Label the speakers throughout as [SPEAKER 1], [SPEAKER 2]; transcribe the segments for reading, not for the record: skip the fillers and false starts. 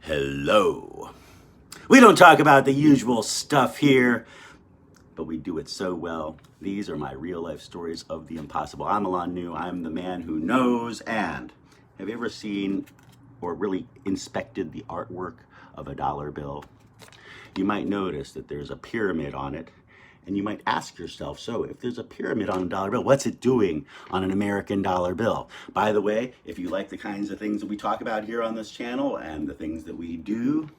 [SPEAKER 1] Hello. We don't talk about the usual stuff here, but we do it so well. These are my real life stories of the impossible. I'm Alain Nu. I'm the man who knows. And have you ever seen or really inspected the artwork of a dollar bill? You might notice that there's a pyramid on it. And you might ask yourself, so if there's a pyramid on a dollar bill, what's it doing on an American dollar bill? By the way, if you like the kinds of things that we talk about here on this channel and the things that we do,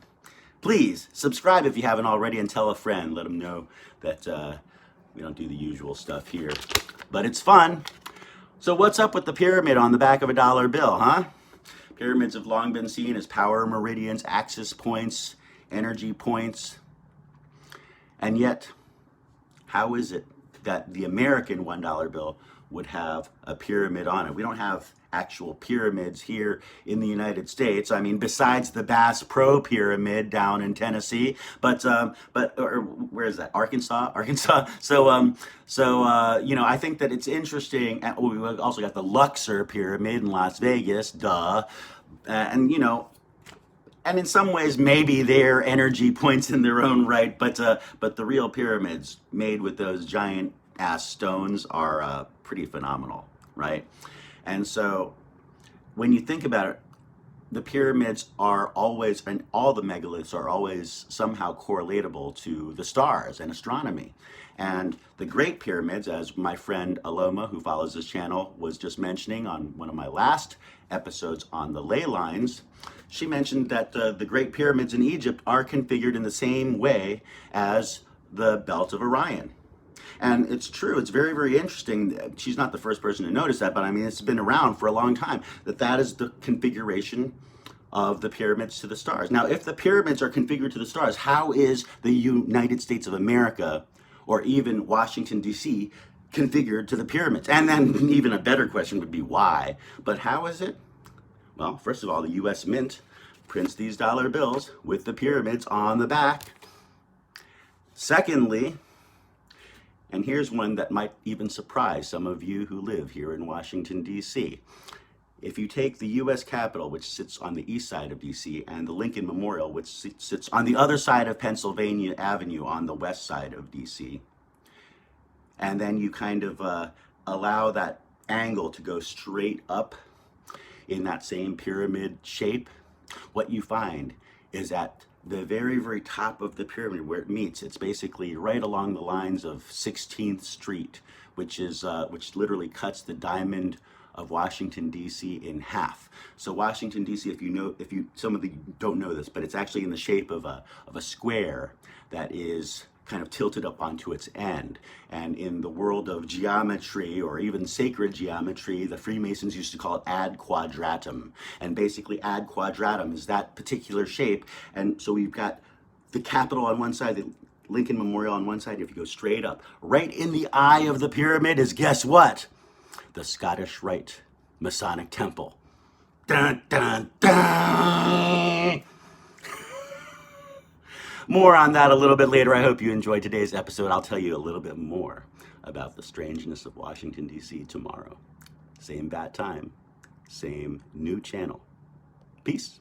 [SPEAKER 1] please subscribe if you haven't already and tell a friend. Let them know that we don't do the usual stuff here, but it's fun. So what's up with the pyramid on the back of a dollar bill, huh? Pyramids have long been seen as power meridians, axis points, energy points, and yet, how is it that the American $1 bill would have a pyramid on it? We don't have actual pyramids here in the United States. I mean, besides the Bass Pro Pyramid down in Tennessee, but or where is that? Arkansas. So I think that it's interesting. We also got the Luxor Pyramid in Las Vegas, duh, and and in some ways, maybe they're energy points in their own right, but the real pyramids made with those giant ass stones are pretty phenomenal, right? And so, when you think about it, the pyramids are always, and all the megaliths are always somehow correlatable to the stars and astronomy. And the Great Pyramids, as my friend Aloma, who follows this channel, was just mentioning on one of my last episodes on the ley lines, she mentioned that the Great Pyramids in Egypt are configured in the same way as the Belt of Orion. And it's true, it's very, very interesting. She's not the first person to notice that, but I mean, it's been around for a long time, that is the configuration of the pyramids to the stars. Now, if the pyramids are configured to the stars, how is the United States of America, or even Washington, D.C., configured to the pyramids? And then even a better question would be why? But how is it? Well, first of all, the U.S. Mint prints these dollar bills with the pyramids on the back. Secondly, and here's one that might even surprise some of you who live here in Washington, D.C. If you take the U.S. Capitol, which sits on the east side of D.C., and the Lincoln Memorial, which sits on the other side of Pennsylvania Avenue on the west side of D.C., and then you kind of allow that angle to go straight up in that same pyramid shape, what you find is at the very, very top of the pyramid where it meets, it's basically right along the lines of 16th Street, which literally cuts the diamond of Washington, D.C. in half. So Washington, D.C., some of you don't know this, but it's actually in the shape of a square that is kind of tilted up onto its end. And in the world of geometry, or even sacred geometry, the Freemasons used to call it ad quadratum. And basically ad quadratum is that particular shape. And so we've got the Capitol on one side, the Lincoln Memorial on one side. If you go straight up, right in the eye of the pyramid is, guess what? The Scottish Rite Masonic Temple. Dun, dun, dun! More on that a little bit later. I hope you enjoyed today's episode. I'll tell you a little bit more about the strangeness of Washington, D.C. tomorrow. Same bat time, same new channel. Peace.